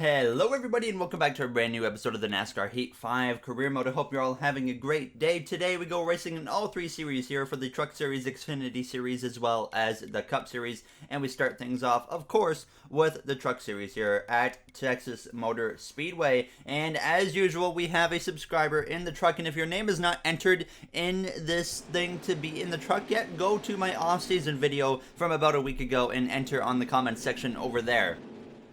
Hello everybody and welcome back to a brand new episode of the NASCAR Heat 5 Career Mode. I hope you're all having a great day. Today we go racing in all three series here for the Truck Series, Xfinity Series, as well as the Cup Series. And we start things off, of course, with the Truck Series here at Texas Motor Speedway. And as usual, we have a subscriber in the truck. And if your name is not entered in this thing to be in the truck yet, go to my off-season video from about a week ago and enter on the comments section over there.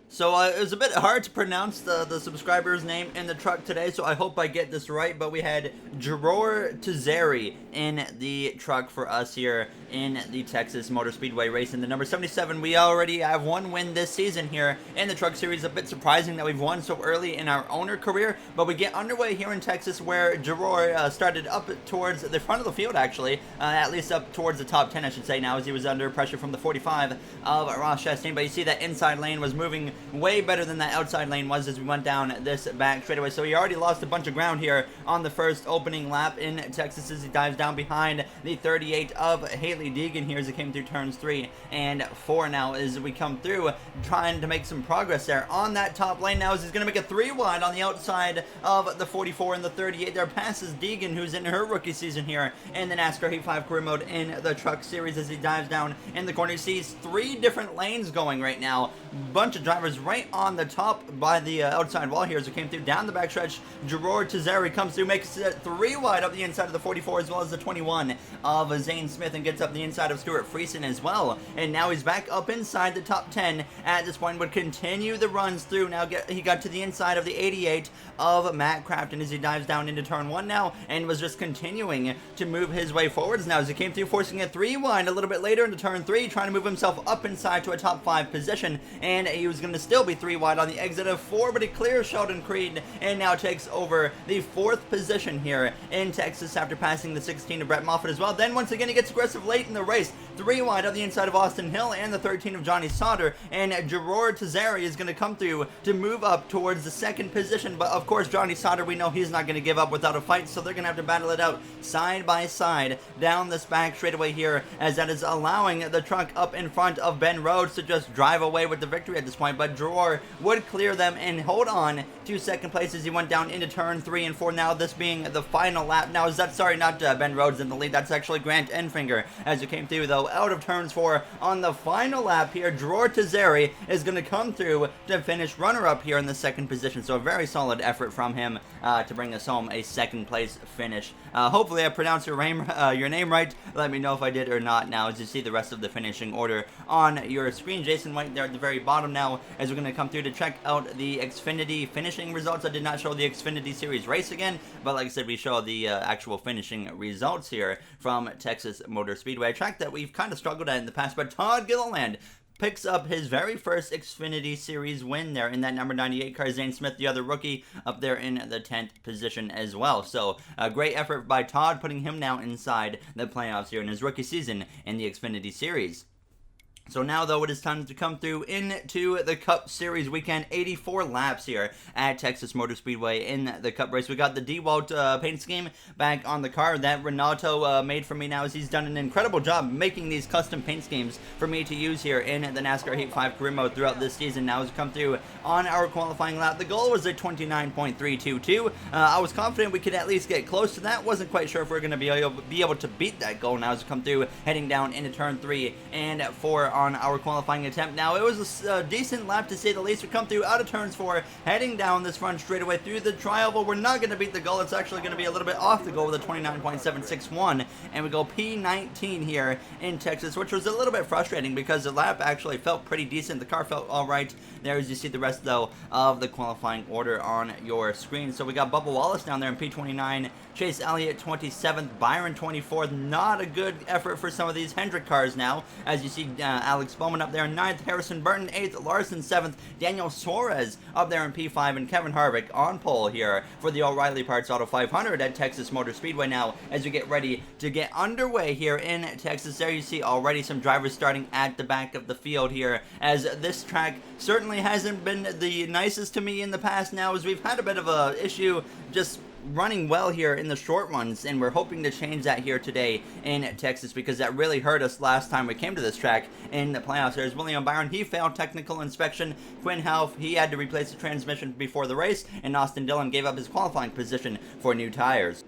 So it was a bit hard to pronounce the subscriber's name in the truck today, so I hope I get this right. But we had Gerard Tizeri in the truck for us here in the Texas Motor Speedway race. In the number 77, we already have one win this season here in the Truck Series. A bit surprising that we've won so early in our owner career, but we get underway here in Texas where Gerard started up towards the front of the field, actually, at least up towards the top 10, I should say now, as he was under pressure from the 45 of Ross Chastain. But you see that inside lane was moving way better than that outside lane was as we went down this back straightaway. So he already lost a bunch of ground here on the first opening lap in Texas as he dives down behind the 38 of Haley Deegan here as he came through turns 3 and 4 now as we come through trying to make some progress there on that top lane now as he's going to make a 3 wide on the outside of the 44 and the 38 there, passes Deegan, who's in her rookie season here in the NASCAR Heat 5 Career Mode in the Truck Series as he dives down in the corner. He sees 3 different lanes going right now, bunch of drivers right on the top by the outside wall here as we came through down the backstretch. Gerard Tizeri comes through, makes it 3 wide up the inside of the 44 as well as the 21 of Zane Smith, and gets up the inside of Stuart Friesen as well. And now he's back up inside the top 10 at this point, would continue the runs through. Now he got to the inside of the 88 of Matt Crafton as he dives down into turn 1 now and was just continuing to move his way forwards now as he came through, forcing a 3 wide a little bit later into turn 3, trying to move himself up inside to a top 5 position, and he was going to still be 3 wide on the exit of 4, but he clears Sheldon Creed and now takes over the 4th position here in Texas after passing the 16 of Brett Moffitt as well. Then once again he gets aggressive late in the race, 3 wide on the inside of Austin Hill and the 13 of Johnny Sauter, and Gerard Tizeri is going to come through to move up towards the 2nd position. But of course Johnny Sauter, we know he's not going to give up without a fight, so they're going to have to battle it out side by side down this back straightaway here, as that is allowing the truck up in front of Ben Rhodes to just drive away with the victory at this point. But Gerard would clear them and hold on to 2nd place as he went down into turn 3 and 4. Now this being the final lap. Now is that, sorry, not Ben Rhodes in the lead, that's actually Grant Enfinger as he came through though out of turns 4 on the final lap here. Gerard Tizeri is going to come through to finish runner-up here in the 2nd position, so a very solid effort from him to bring us home a 2nd place finish. Hopefully I pronounced your name right. Let me know if I did or not now as you see the rest of the finishing order on your screen. Jason White there at the very bottom now as we're going to come through to check out the Xfinity finishing results. I did not show the Xfinity Series race again, but like I said, we show the actual finishing results here from Texas Motor Speedway, a track that we've kind of struggled at in the past. But Todd Gilliland picks up his very first Xfinity Series win there in that number 98 car. Zane Smith, the other rookie, up there in the 10th position as well. So a great effort by Todd, putting him now inside the playoffs here in his rookie season in the Xfinity Series. So now, though, it is time to come through into the Cup Series weekend. 84 laps here at Texas Motor Speedway in the Cup race. We got the DeWalt paint scheme back on the car that Renato made for me now, as he's done an incredible job making these custom paint schemes for me to use here in the NASCAR Heat 5 Career Mode throughout this season. Now as we come through on our qualifying lap, the goal was a 29.322. I was confident we could at least get close to that. Wasn't quite sure if we are going to be able to beat that goal now as we come through, heading down into turn 3 and 4 on our qualifying attempt. Now it was a decent lap to say the least. We come through out of turns 4, heading down this front straightaway through the tri-oval. We're not going to beat the goal. It's actually going to be a little bit off the goal with a 29.761, and we go P19 here in Texas, which was a little bit frustrating because the lap actually felt pretty decent. The car felt all right there as you see the rest though of the qualifying order on your screen. So we got Bubba Wallace down there in P29, Chase Elliott 27th, Byron 24th. Not a good effort for some of these Hendrick cars now, as you see Alex Bowman up there in 9th, Harrison Burton 8th, Larson 7th, Daniel Suarez up there in P5, and Kevin Harvick on pole here for the O'Reilly Parts Auto 500 at Texas Motor Speedway now as we get ready to get underway here in Texas. There you see already some drivers starting at the back of the field here, as this track certainly hasn't been the nicest to me in the past now, as we've had a bit of a issue just running well here in the short runs, and we're hoping to change that here today in Texas, because that really hurt us last time we came to this track in the playoffs. There's William Byron. He failed technical inspection. Quinn Half, he had to replace the transmission before the race, and Austin Dillon gave up his qualifying position for new tires.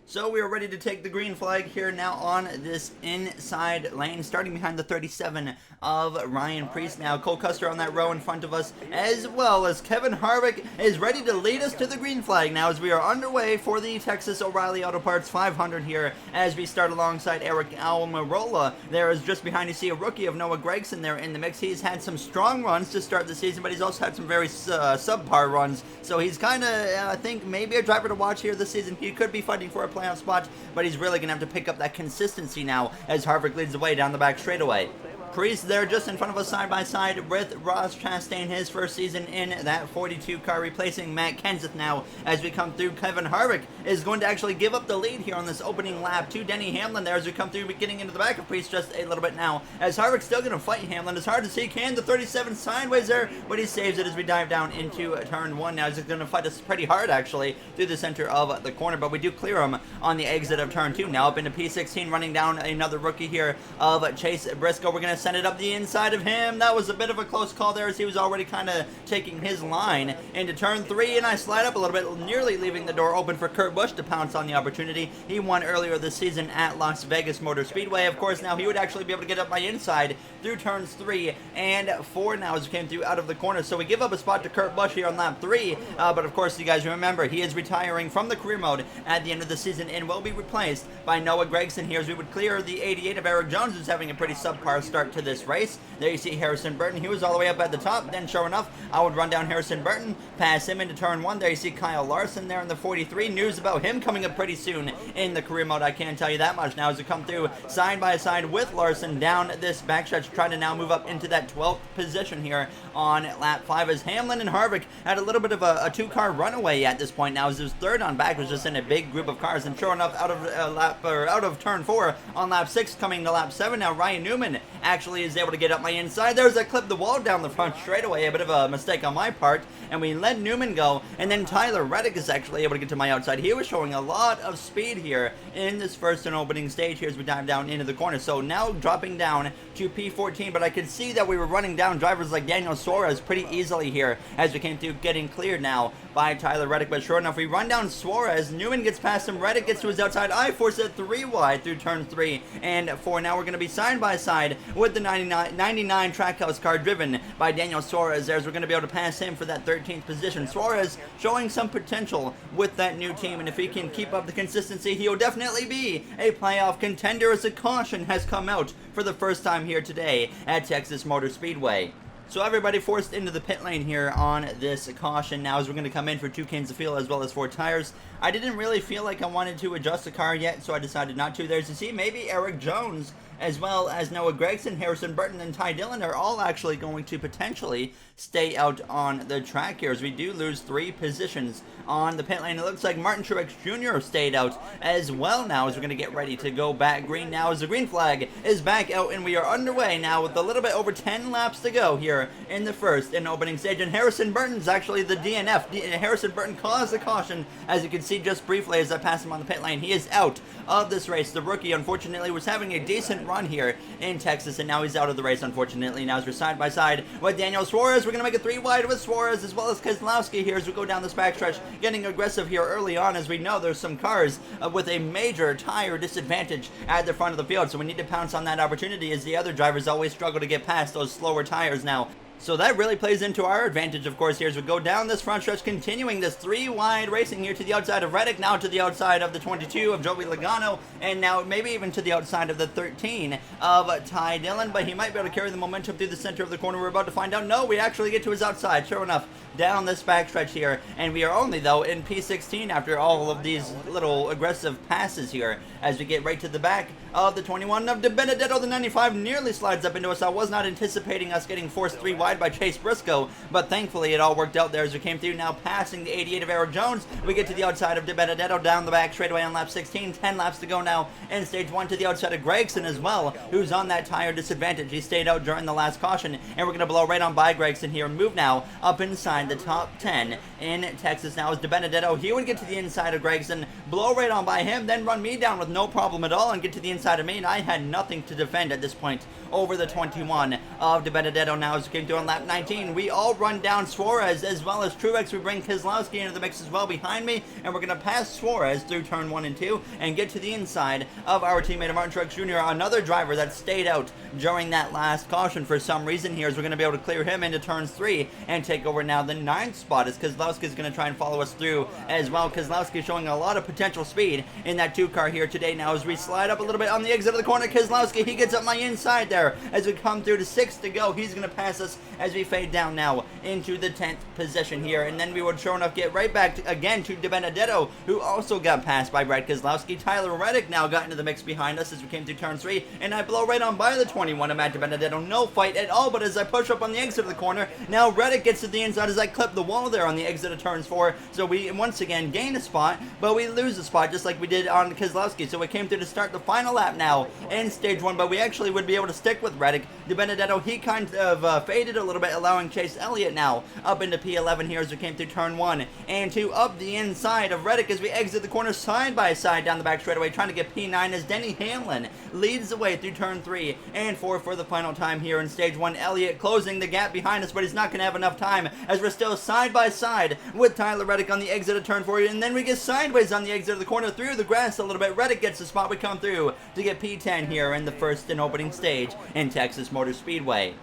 So we are ready to take the green flag here now on this inside lane, starting behind the 37 of Ryan Preece. Now Cole Custer on that row in front of us, as well as Kevin Harvick is ready to lead us to the green flag now, as we are underway for the Texas O'Reilly Auto Parts 500 here, as we start alongside Eric Almirola. There is just behind, you see a rookie of Noah Gragson there in the mix. He's had some strong runs to start the season, but he's also had some very subpar runs, so he's kind of, I think, maybe a driver to watch here this season. He could be fighting for a playoff spot, but he's really going to have to pick up that consistency now as Harvick leads the way down the back straightaway. Preece there just in front of us side by side with Ross Chastain, his first season in that 42 car, replacing Matt Kenseth now as we come through. Kevin Harvick is going to actually give up the lead here on this opening lap to Denny Hamlin there as we come through, getting into the back of Preece just a little bit now, as Harvick's still going to fight Hamlin as hard as he can. The 37 sideways there, but he saves it as we dive down into turn 1 now. He's going to fight us pretty hard actually through the center of the corner, but we do clear him on the exit of turn 2. Now up into P16, running down another rookie here of Chase Briscoe. We're going to send it up the inside of him. That was a bit of a close call there, as he was already kind of taking his line into turn 3, and I slide up a little bit, nearly leaving the door open for Kurt Busch to pounce on the opportunity. He won earlier this season at Las Vegas Motor Speedway. Of course, now he would actually be able to get up my inside through turns 3 and 4 now as we came through out of the corner. So we give up a spot to Kurt Busch here on lap 3, but of course, you guys remember, he is retiring from the career mode at the end of the season and will be replaced by Noah Gragson here as we would clear the 88 of Eric Jones, who's having a pretty subpar start to this race. There you see Harrison Burton. He was all the way up at the top. Then sure enough, I would run down Harrison Burton, pass him into turn 1. There you see Kyle Larson there in the 43. News about him coming up pretty soon in the career mode, I can't tell you that much now, as we come through side by side with Larson down this backstretch, trying to now move up into that 12th position here on lap 5, as Hamlin and Harvick had a little bit of a two-car runaway at this point now, as his third on back was just in a big group of cars. And sure enough, out of turn 4 on lap 6, coming to lap 7 now, Ryan Newman actually is able to get up my inside. There's that clip the wall down the front straightaway, a bit of a mistake on my part, and we let Newman go, and then Tyler Reddick is actually able to get to my outside. He was showing a lot of speed here in this first and opening stage here as we dive down into the corner. So now dropping down to P14, but I could see that we were running down drivers like Daniel Suarez pretty easily here as we came through, getting cleared now by Tyler Reddick. But sure enough, we run down Suarez, Newman gets past him, Reddick gets to his outside, I force it 3 wide through turn 3 and 4. Now we're going to be side by side with the 99 Trackhouse car driven by Daniel Suarez there, as we're going to be able to pass him for that 13th position. Suarez showing some potential with that new team, and if he can keep up the consistency, he'll definitely be a playoff contender, as a caution has come out for the first time here today at Texas Motor Speedway. So everybody forced into the pit lane here on this caution now, as we're going to come in for 2 cans of fuel as well as 4 tires. I didn't really feel like I wanted to adjust the car yet, so I decided not to. There's, you see, maybe Eric Jones as well as Noah Gragson, Harrison Burton, and Ty Dillon are all actually going to potentially stay out on the track here, as we do lose 3 positions on the pit lane. It looks like Martin Truex Jr. stayed out as well now, as we're going to get ready to go back green now, as the green flag is back out, and we are underway now with a little bit over 10 laps to go here in the first and opening stage. And Harrison Burton's actually the DNF. Harrison Burton caused the caution, as you can see just briefly as I pass him on the pit lane. He is out of this race. The rookie, unfortunately, was having a decent run here in Texas, and now he's out of the race, unfortunately. Now as we're side by side with Daniel Suarez, we're going to make it 3 wide with Suarez as well as Keselowski here as we go down this backstretch, getting aggressive here early on, as we know there's some cars with a major tire disadvantage at the front of the field, so we need to pounce on that opportunity, as the other drivers always struggle to get past those slower tires now. So that really plays into our advantage, of course, here as we go down this front stretch, continuing this 3-wide racing here to the outside of Reddick, now to the outside of the 22 of Joey Logano, and now maybe even to the outside of the 13 of Ty Dillon, but he might be able to carry the momentum through the center of the corner. We're about to find out. No, we actually get to his outside, sure enough, down this backstretch here, and we are only, though, in P16 after all of these little aggressive passes here, as we get right to the back of the 21 of De Benedetto. The 95 nearly slides up into us. I was not anticipating us getting forced 3 wide wide by Chase Briscoe, but thankfully it all worked out there as we came through, now passing the 88 of Eric Jones. We get to the outside of DiBenedetto down the back straightaway on lap 16, 10 laps to go now in stage 1 to the outside of Gregson as well, who's on that tire disadvantage. He stayed out during the last caution, and we're going to blow right on by Gregson here and move now up inside the top 10 in Texas. Now is DiBenedetto. He would get to the inside of Gregson, blow right on by him, then run me down with no problem at all and get to the inside of me, and I had nothing to defend at this point over the 21 of DiBenedetto. Now as we came through on lap 19, we all run down Suarez as well as Truex. We bring Keselowski into the mix as well behind me, and we're going to pass Suarez through turn 1 and 2 and get to the inside of our teammate Martin Truex Jr., another driver that stayed out during that last caution for some reason here, as we're going to be able to clear him into turns 3 and take over now the 9th spot as Keselowski is going to try and follow us through as well. Keselowski showing a lot of potential speed in that 2 car here today. Now as we slide up a little bit on the exit of the corner, Keselowski, he gets up my inside there as we come through to 6 to go. He's going to pass us as we fade down now into the 10th position here, and then we would sure enough get right back again to DiBenedetto, who also got passed by Brad Keselowski. Tyler Reddick now got into the mix behind us as we came through turn 3, and I blow right on by the 21 of Matt DiBenedetto. No fight at all, but as I push up on the exit of the corner, now Reddick gets to the inside as I clip the wall there on the exit of turns 4, so we once again gain a spot, but we lose a spot just like we did on Keselowski. So we came through to start the final lap now in stage 1, but we actually would be able to stick with Reddick. DiBenedetto, he kind of faded a little bit, allowing Chase Elliott now up into P11 here as we came through turn 1 and 2 up the inside of Reddick as we exit the corner side by side down the back straightaway, trying to get P9 as Denny Hamlin leads the way through turn 3 and 4 for the final time here in stage 1. Elliott closing the gap behind us, but he's not going to have enough time as we're still side by side with Tyler Reddick on the exit of turn 4, and then we get sideways on the exit of the corner through the grass a little bit. Reddick gets the spot. We come through to get P10 here in the first and opening stage in Texas Motor Speedway.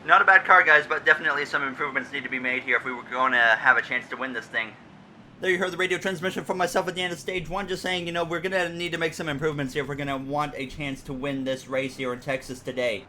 Not a bad car, guys, but definitely some improvements need to be made here if we were going to have a chance to win this thing. There you heard the radio transmission from myself at the end of stage 1, just saying, you know, we're going to need to make some improvements here if we're going to want a chance to win this race here in Texas today.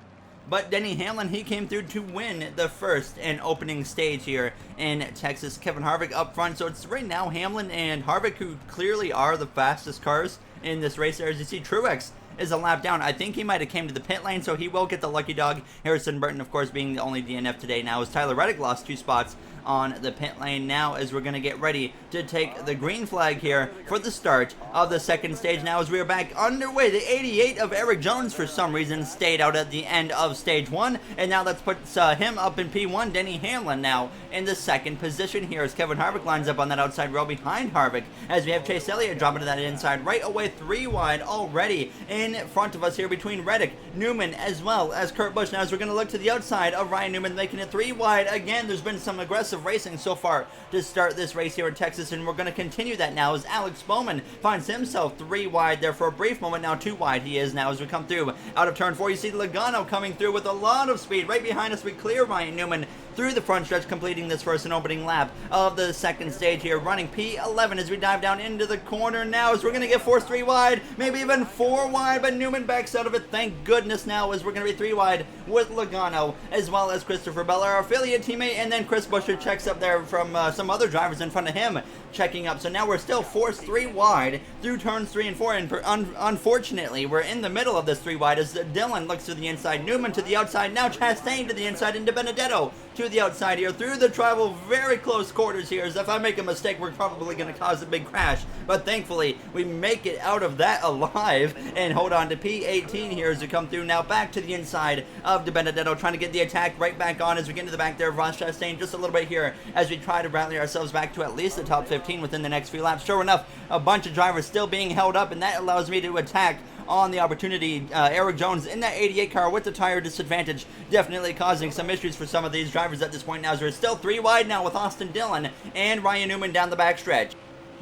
But Denny Hamlin, he came through to win the first and opening stage here in Texas. Kevin Harvick up front, so it's right now Hamlin and Harvick who clearly are the fastest cars in this race there. As you see, Truex is a lap down. I think he might have came to the pit lane, so he will get the lucky dog. Harrison Burton, of course, being the only DNF today now, as Tyler Reddick lost 2 spots on the pit lane now as we're going to get ready to take the green flag here for the start of the second stage. Now as we are back underway, the 88 of Eric Jones for some reason stayed out at the end of stage 1, and now that puts him up in P1. Denny Hamlin now in the second position here as Kevin Harvick lines up on that outside row behind Harvick as we have Chase Elliott dropping to that inside right away, 3 wide already in front of us here between Reddick, Newman, as well as Kurt Busch. Now as we're going to look to the outside of Ryan Newman, making it 3 wide again. There's been some aggressive racing so far to start this race here in Texas, and we're going to continue that now as Alex Bowman finds himself 3 wide there for a brief moment. Now 2 wide he is now as we come through out of turn 4. You see Logano coming through with a lot of speed. Right behind us we clear Ryan Newman through the front stretch, completing this first and opening lap of the second stage here, running P11 as we dive down into the corner now as we're going to get forced 3 wide, maybe even 4 wide, but Newman backs out of it, thank goodness, now as we're going to be 3 wide with Logano as well as Christopher Bell, our affiliate teammate, and then Chris Buescher checks up there from some other drivers in front of him checking up. So now we're still forced 3 wide through turns 3 and 4, and unfortunately we're in the middle of this 3 wide as Dillon looks to the inside, Newman to the outside, now Chastain to the inside, and DiBenedetto to the outside here through the travel, very close quarters here, as if I make a mistake we're probably going to cause a big crash, but thankfully we make it out of that alive and hold on to P18 here as we come through now back to the inside of DiBenedetto, trying to get the attack right back on as we get into the back there of Ross Chastain just a little bit here as we try to rally ourselves back to at least the top 15 within the next few laps. Sure enough, a bunch of drivers still being held up, and that allows me to attack on the opportunity. Eric Jones in that 88 car with the tire disadvantage, definitely causing some issues for some of these drivers at this point now, as we're still 3 wide now with Austin Dillon and Ryan Newman down the back stretch.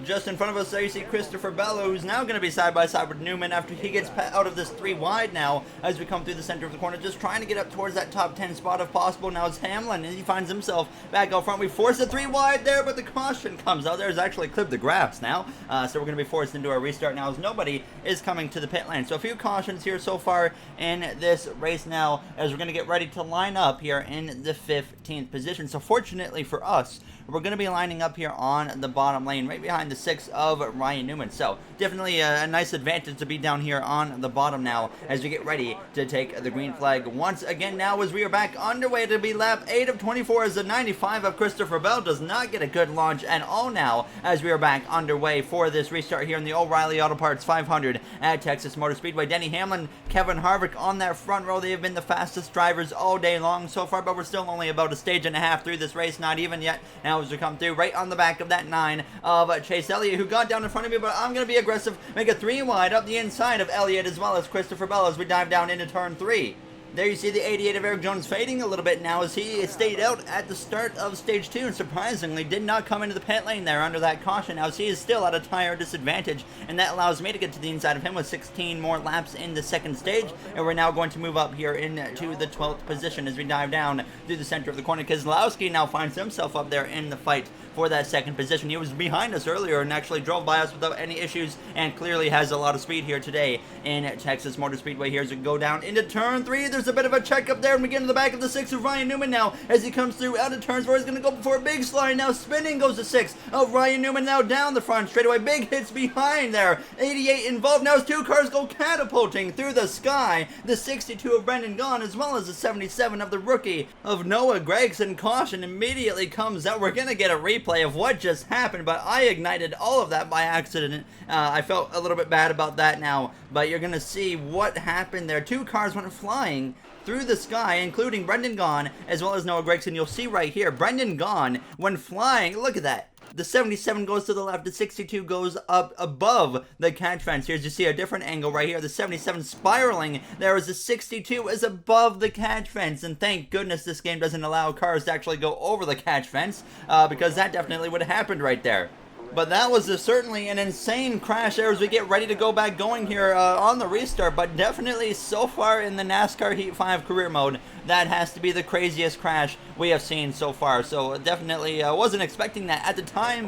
Just in front of us there you see Christopher Bell, who's now going to be side by side with Newman after he gets out of this 3 wide now as we come through the center of the corner, just trying to get up towards that top 10 spot if possible. Now it's Hamlin, and he finds himself back out front. We force a 3 wide there, but the caution comes out. There's actually clipped the grass now, so we're going to be forced into a restart now as nobody is coming to the pit lane. So a few cautions here so far in this race now as we're going to get ready to line up here in the 15th position. So fortunately for us, we're going to be lining up here on the bottom lane right behind behind the 6 of Ryan Newman. So definitely a nice advantage to be down here on the bottom now as we get ready to take the green flag once again now as we are back underway to be lap 8 of 24 as the 95 of Christopher Bell does not get a good launch at all now as we are back underway for this restart here in the O'Reilly Auto Parts 500 at Texas Motor Speedway. Denny Hamlin, Kevin Harvick on that front row. They have been the fastest drivers all day long so far, but we're still only about a stage and a half through this race, not even yet. Now as we come through right on the back of that 9 of Chase Elliott, who got down in front of me, but I'm going to be aggressive, make a 3 wide up the inside of Elliott as well as Christopher Bell as we dive down into turn 3. There you see the 88 of Eric Jones fading a little bit now as he stayed out at the start of stage 2 and surprisingly did not come into the pit lane there under that caution. Now he is still at a tire disadvantage, and that allows me to get to the inside of him with 16 more laps in the second stage, and we're now going to move up here into the 12th position as we dive down through the center of the corner. Keselowski now finds himself up there in the fight for that second position. He was behind us earlier and actually drove by us without any issues and clearly has a lot of speed here today in Texas Motor Speedway. Here as we go down into turn 3, there's a bit of a check up there and we get into the back of the 6 of Ryan Newman now as he comes through out of turns 4. He's going to go for a big slide now, spinning goes the 6 of Ryan Newman now down the front straightaway. Big hits behind there, 88 involved now as 2 cars go catapulting through the sky. The 62 of Brendan Gaughan as well as the 77 of the rookie of Noah Gragson. Caution immediately comes out. We're going to get a replay of what just happened, but I ignited all of that by accident. I felt a little bit bad about that now, but you're going to see what happened there. 2 cars went flying through the sky, including Brendan Gaughan as well as Noah Gragson. You'll see right here, Brendan Gaughan, when flying, look at that. The 77 goes to the left, the 62 goes up above the catch fence. Here's you see a different angle right here. The 77 spiraling there as the 62 is above the catch fence. And thank goodness this game doesn't allow cars to actually go over the catch fence because that definitely would have happened right there. But that was certainly an insane crash there as we get ready to go back going here on the restart. But definitely so far in the NASCAR Heat 5 career mode, that has to be the craziest crash we have seen so far. So definitely wasn't expecting that. At the time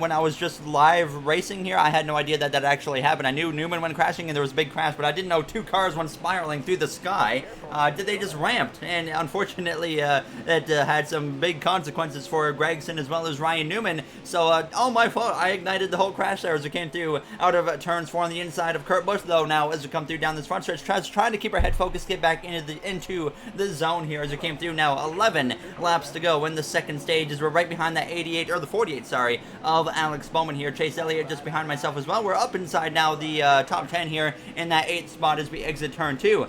when I was just live racing here, I had no idea that that actually happened. I knew Newman went crashing and there was a big crash, but I didn't know 2 cars went spiraling through the sky. Did they just ramped? And unfortunately, it had some big consequences for Gragson as well as Ryan Newman. So all my fault. I ignited the whole crash there as we came through out of turns 4 on the inside of Kurt Busch, though. Now as we come through down this front stretch, trying to keep our head focused, get back into the zone here as we came through. Now 11 laps to go in the second stage as we're right behind that 88 or the 48, sorry, of Alex Bowman here. Chase Elliott just behind myself as well. We're up inside now the top 10 here in that 8th spot as we exit turn 2.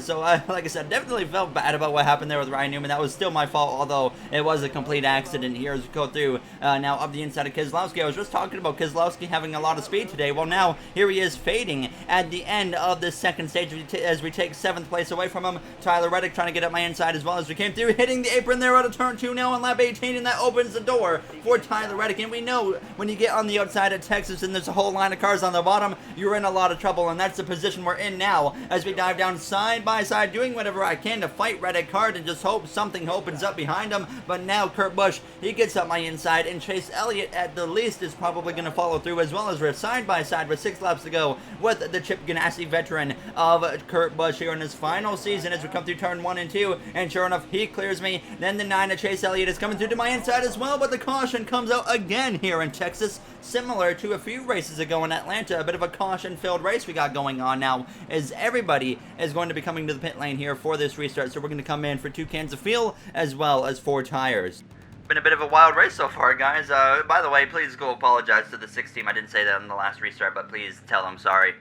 So like I said, definitely felt bad about what happened there with Ryan Newman. That was still my fault, although it was a complete accident here as we go through now up the inside of Keselowski. I was just talking about Keselowski having a lot of speed today. Well, now here he is fading at the end of this second stage as we take 7th place away from him. Tyler Reddick trying to get up my inside as well as we came through, hitting the apron there out of turn 2 now on lap 18, and that opens the door for Tyler Reddick. And we know when you get on the outside of Texas and there's a whole line of cars on the bottom, you're in a lot of trouble, and that's the position we're in now as we dive down side by side, doing whatever I can to fight Reddick hard and just hope something opens up behind him. But now Kurt Busch, he gets up my inside, and Chase Elliott at the least is probably going to follow through, as well as we're side by side with 6 laps to go with the Chip Ganassi veteran of Kurt Busch here in his final season as we come through turn 1 and 2, and sure enough, he clears me. Then the 9 of Chase Elliott is coming through to my inside as well, but the caution comes out again here in Texas, similar to a few races ago in Atlanta. A bit of a caution-filled race we got going on now as everybody is going to be coming to the pit lane here for this restart, so we're going to come in for 2 cans of fuel as well as 4 tires. Been a bit of a wild race so far, guys. By the way, please go apologize to the 6 team. I didn't say that in the last restart, but please tell them sorry.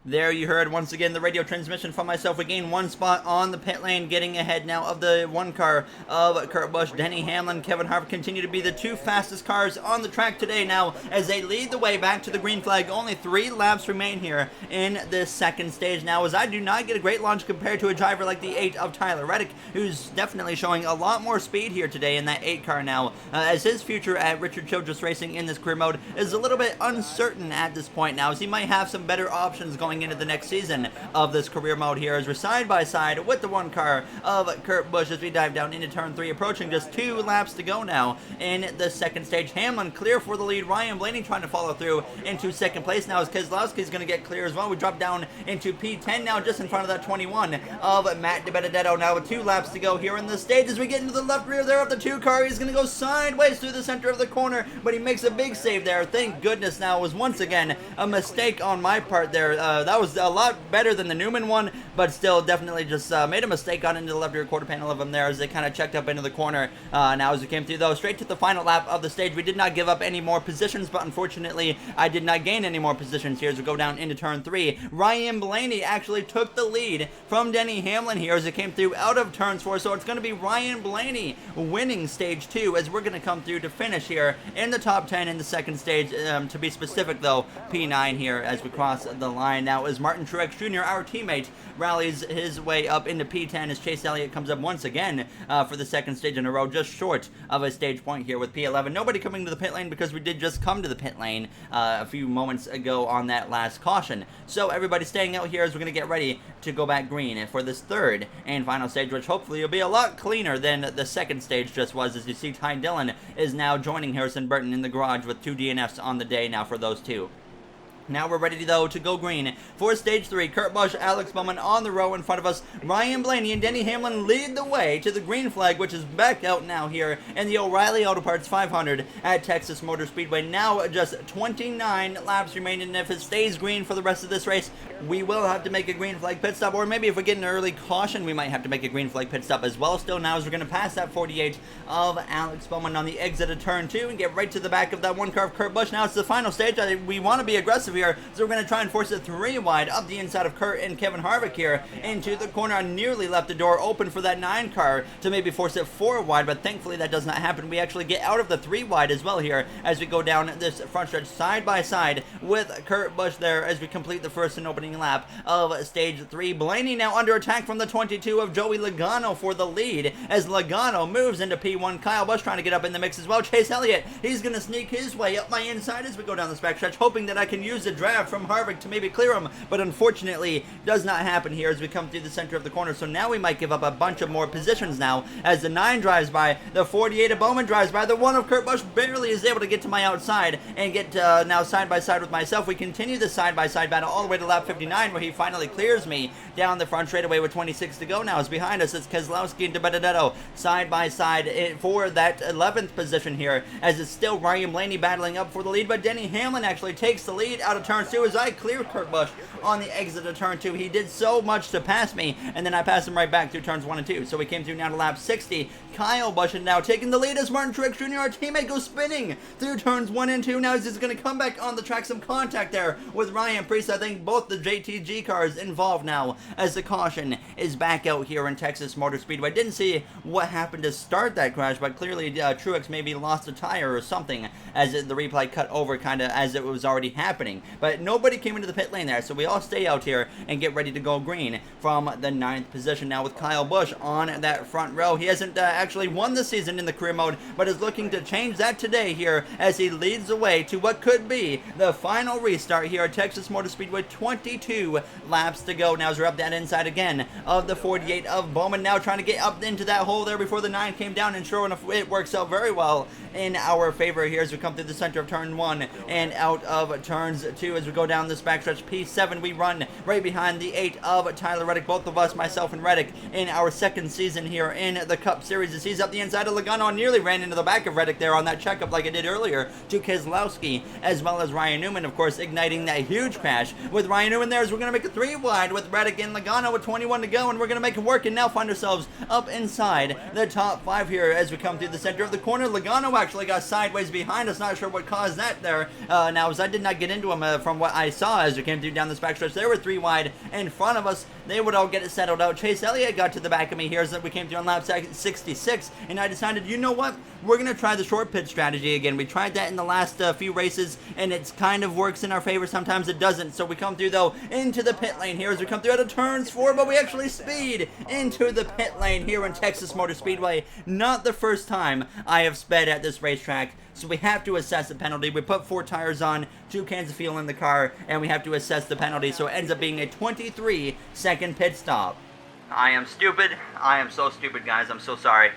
There you heard once again the radio transmission from myself. We gained 1 spot on the pit lane, getting ahead now of the 1 car of Kurt Busch. Denny Hamlin, Kevin Harvick continue to be the 2 fastest cars on the track today now as they lead the way back to the green flag. Only 3 laps remain here in this second stage now, as I do not get a great launch compared to a driver like the 8 of Tyler Reddick, who's definitely showing a lot more speed here today in that 8 car now, as his future at Richard Childress Racing in this career mode is a little bit uncertain at this point now, as he might have some better options going going into the next season of this career mode here, as we're side by side with the one car of Kurt Busch as we dive down into turn 3, approaching just 2 laps to go now in the second stage. Hamlin clear for the lead. Ryan Blaney trying to follow through into second place now as Keselowski's going to get clear as well. We drop down into P10 now, just in front of that 21 of Matt DiBenedetto now with 2 laps to go here in the stage. As we get into the left rear there of the 2 car, he's going to go sideways through the center of the corner, but he makes a big save there. Thank goodness. Now it was once again a mistake on my part there. That was a lot better than the Newman one, but still definitely just made a mistake on into the left rear quarter panel of him there as they kind of checked up into the corner. Now as we came through though, straight to the final lap of the stage, we did not give up any more positions, but unfortunately I did not gain any more positions here as we go down into turn 3. Ryan Blaney actually took the lead from Denny Hamlin here as it came through out of turns 4, so it's going to be Ryan Blaney winning stage 2 as we're going to come through to finish here in the top 10 in the second stage, to be specific though, P9 here as we cross the line. Now as Martin Truex Jr., our teammate, rallies his way up into P10 as Chase Elliott comes up once again for the second stage in a row, just short of a stage point here with P11. Nobody coming to the pit lane because we did just come to the pit lane a few moments ago on that last caution. So everybody staying out here as we're going to get ready to go back green for this third and final stage, which hopefully will be a lot cleaner than the second stage just was, as you see Ty Dillon is now joining Harrison Burton in the garage with 2 DNFs on the day now for those two. Now we're ready, though, to go green for stage 3. Kurt Busch, Alex Bowman on the row in front of us. Ryan Blaney and Denny Hamlin lead the way to the green flag, which is back out now here in the O'Reilly Auto Parts 500 at Texas Motor Speedway. Now just 29 laps remaining, and if it stays green for the rest of this race, we will have to make a green flag pit stop, or maybe if we get an early caution, we might have to make a green flag pit stop as well. Still now as we're going to pass that 48 of Alex Bowman on the exit of turn 2 and get right to the back of that one car of Kurt Busch. Now it's the final stage. We want to be aggressive here, so we're going to try and force it 3 wide up the inside of Kurt and Kevin Harvick here into the corner. I nearly left the door open for that 9 car to maybe force it 4 wide, but thankfully that does not happen. We actually get out of the 3 wide as well here as we go down this front stretch side by side with Kurt Busch there as we complete the first and opening lap of stage 3. Blaney now under attack from the 22 of Joey Logano for the lead as Logano moves into P1. Kyle Busch trying to get up in the mix as well. Chase Elliott, he's going to sneak his way up my inside as we go down this back stretch, hoping that I can use the draft from Harvick to maybe clear him, but unfortunately does not happen here as we come through the center of the corner. So now we might give up a bunch of more positions now as the 9 drives by, the 48 of Bowman drives by, the 1 of Kurt Busch barely is able to get to my outside and get now side by side with myself. We continue the side by side battle all the way to lap 59 where he finally clears me down the front straightaway with 26 to go. Now is behind us, it's Keselowski and DiBenedetto side by side for that 11th position here as it's still Ryan Blaney battling up for the lead, but Denny Hamlin actually takes the lead out of turn 2 as I clear Kurt Busch on the exit of turn 2. He did so much to pass me, and then I passed him right back through turns 1 and 2. So we came through now to lap 60. Kyle Busch is now taking the lead as Martin Truex Jr., our teammate, goes spinning through turns 1 and 2. Now he's going to come back on the track. Some contact there with Ryan Preece. I think both the JTG cars involved now as the caution is back out here in Texas Motor Speedway. Didn't see what happened to start that crash, but clearly Truex maybe lost a tire or something as the replay cut over kind of as it was already happening. But nobody came into the pit lane there, so we all stay out here and get ready to go green from the 9th position now with Kyle Busch on that front row. He hasn't actually won the season in the career mode, but is looking to change that today here as he leads the way to what could be the final restart here at Texas Motor Speedway. 22 laps to go now as we're up that inside again of the 48 of Bowman, now trying to get up into that hole there before the 9 came down, and sure enough it works out very well in our favor here as we come through the center of turn 1 and out of turns 2 as we go down this backstretch. P7 we run right behind the 8 of Tyler Reddick, both of us, myself and Reddick, in our second season here in the Cup Series as he's up the inside of Logano. I nearly ran into the back of Reddick there on that checkup like I did earlier to Keselowski, as well as Ryan Newman, of course, igniting that huge crash with Ryan Newman there as we're going to make it 3 wide with Reddick and Logano with 21 to go, and we're going to make it work and now find ourselves up inside the top 5 here as we come through the center of the corner. Logano actually got sideways behind us, not sure what caused that there. Now as I did not get into him from what I saw as we came through down this backstretch. They were 3 wide in front of us. They would all get it settled out. Chase Elliott got to the back of me here as we came through on lap 66, and I decided, you know what, we're going to try the short pit strategy again. We tried that in the last few races, and it kind of works in our favor. Sometimes it doesn't. So we come through, though, into the pit lane here as we come through out of turns 4, but we actually speed into the pit lane here in Texas Motor Speedway. Not the first time I have sped at this this racetrack, so we have to assess the penalty. We put 4 tires on, 2 cans of fuel in the car, and we have to assess the penalty, so it ends up being a 23-second pit stop. I am stupid. I am so stupid, guys. I'm so sorry.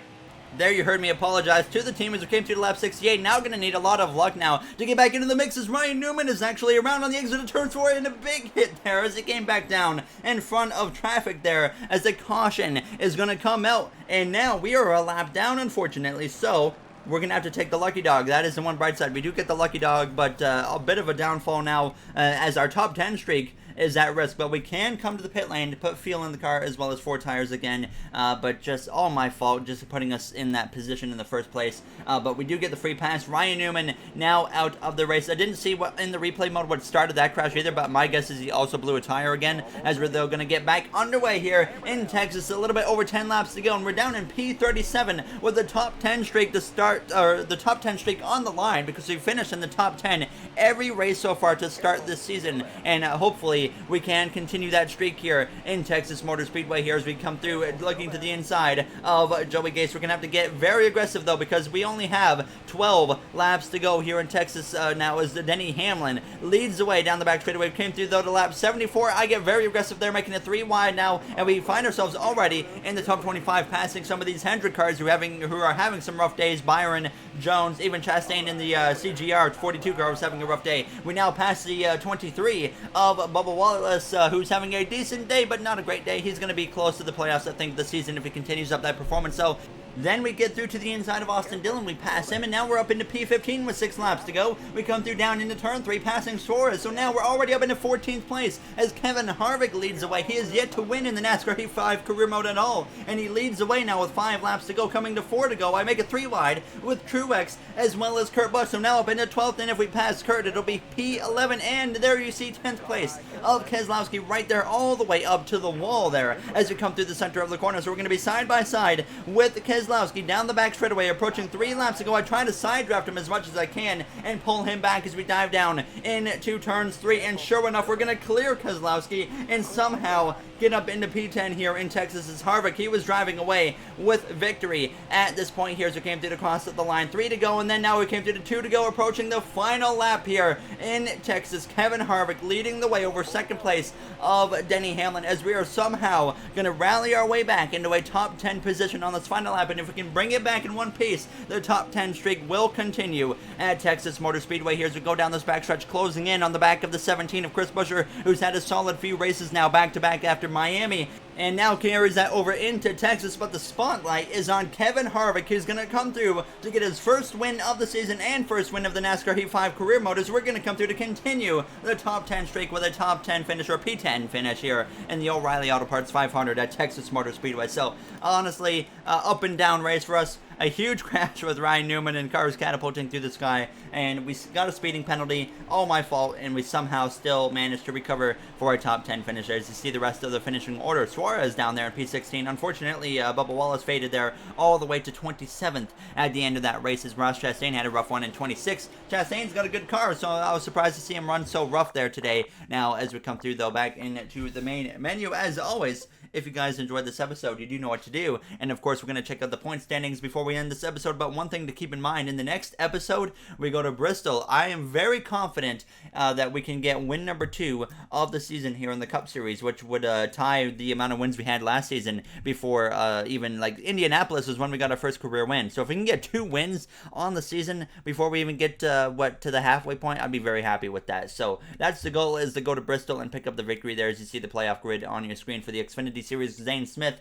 There you heard me apologize to the team as we came to lap 68. Now going to need a lot of luck now to get back into the mix as Ryan Newman is actually around on the exit of turn 4 and a big hit there as he came back down in front of traffic there as the caution is going to come out. And now we are a lap down, unfortunately, so we're going to have to take the lucky dog. That is the one bright side. We do get the lucky dog, but a bit of a downfall now as our top 10 streak is at risk, but we can come to the pit lane to put fuel in the car as well as 4 tires again, but just all my fault just putting us in that position in the first place, but we do get the free pass. Ryan Newman now out of the race. I didn't see what in the replay mode what started that crash either, but my guess is he also blew a tire again as we're though going to get back underway here in Texas. A little bit over 10 laps to go, and we're down in P37 with the top 10 streak to start, or the top 10 streak on the line, because we finished in the top 10 every race so far to start this season, and hopefully we can continue that streak here in Texas Motor Speedway here as we come through looking to the inside of Joey Gase. We're going to have to get very aggressive though, because we only have 12 laps to go here in Texas now as Denny Hamlin leads the way down the back straightaway. We came through though to lap 74. I get very aggressive there, making it 3 wide now, and we find ourselves already in the top 25, passing some of these Hendrick cars who are having some rough days. Byron, Jones, even Chastain in the CGR 42 car was having a rough day. We now pass the 23 of Bubba Wallace, who's having a decent day, but not a great day. He's going to be close to the playoffs, I think, this season if he continues up that performance. So then we get through to the inside of Austin Dillon. We pass him, and now we're up into P15 with 6 laps to go. We come through down into turn 3, passing Suarez. So now we're already up into 14th place as Kevin Harvick leads the way. He is yet to win in the NASCAR Heat 5 career mode at all, and he leads the way now with 5 laps to go, coming to 4 to go. I make it 3 wide with Truex as well as Kurt Busch. So now up into 12th, and if we pass Kurt, it'll be P11, and there you see 10th place of Keselowski right there all the way up to the wall there as we come through the center of the corner. So we're going to be side by side with Keselowski down the back straightaway, approaching 3 laps to go. I try to side draft him as much as I can and pull him back as we dive down into turns 3, and sure enough, we're going to clear Keselowski and somehow get up into P10 here in Texas as Harvick, he was driving away with victory at this point here as we came through to cross at the line. 3 to go, and then now we came through to 2 to go, approaching the final lap here in Texas. Kevin Harvick leading the way over 2nd place of Denny Hamlin as we are somehow going to rally our way back into a top 10 position on this final lap, and if we can bring it back in one piece, the top 10 streak will continue at Texas Motor Speedway here as we go down this backstretch, closing in on the back of the 17 of Chris Buescher, who's had a solid few races now back to back after Miami, and now carries that over into Texas. But the spotlight is on Kevin Harvick, who's going to come through to get his first win of the season and first win of the NASCAR Heat 5 career mode, as we're going to come through to continue the top 10 streak with a top 10 finish, or P10 finish here in the O'Reilly Auto Parts 500 at Texas Motor Speedway. So honestly, up and down race for us. A huge crash with Ryan Newman and cars catapulting through the sky, and we got a speeding penalty, all my fault, and we somehow still managed to recover for a top 10 finish. As you see the rest of the finishing order, Suarez down there in P16. Unfortunately, Bubba Wallace faded there all the way to 27th at the end of that race as Ross Chastain had a rough one in 26th. Chastain's got a good car, so I was surprised to see him run so rough there today. Now, as we come through, though, back into the main menu, as always, if you guys enjoyed this episode, you do know what to do. And of course, we're going to check out the point standings before we end this episode. But one thing to keep in mind, in the next episode, we go to Bristol. I am very confident that we can get win number 2 of the season here in the Cup Series, which would tie the amount of wins we had last season before even, like, Indianapolis was when we got our first career win. So if we can get 2 wins on the season before we even get to the halfway point, I'd be very happy with that. So that's the goal, is to go to Bristol and pick up the victory there, as you see the playoff grid on your screen for the Xfinity Series. Zane Smith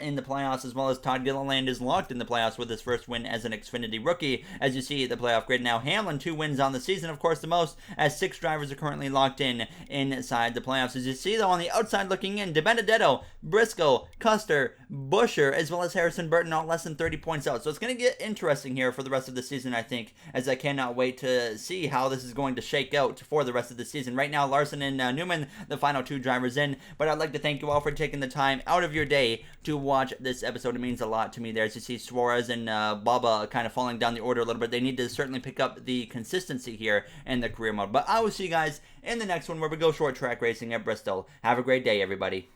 in the playoffs, as well as Todd Gilliland is locked in the playoffs with his first win as an Xfinity rookie. As you see the playoff grid now, Hamlin 2 wins on the season, of course the most, as 6 drivers are currently locked in inside the playoffs. As you see though, on the outside looking in, DiBenedetto, Briscoe, Custer, Buescher, as well as Harrison Burton, all less than 30 points out. So it's going to get interesting here for the rest of the season, I think, as I cannot wait to see how this is going to shake out for the rest of the season. Right now, Larson and Newman, the final 2 drivers in, but I'd like to thank you all for taking the time out of your day to watch this episode. It means a lot to me there. As you see Suarez and Bubba kind of falling down the order a little bit, they need to certainly pick up the consistency here in the career mode. But I will see you guys in the next one where we go short track racing at Bristol. Have a great day, everybody.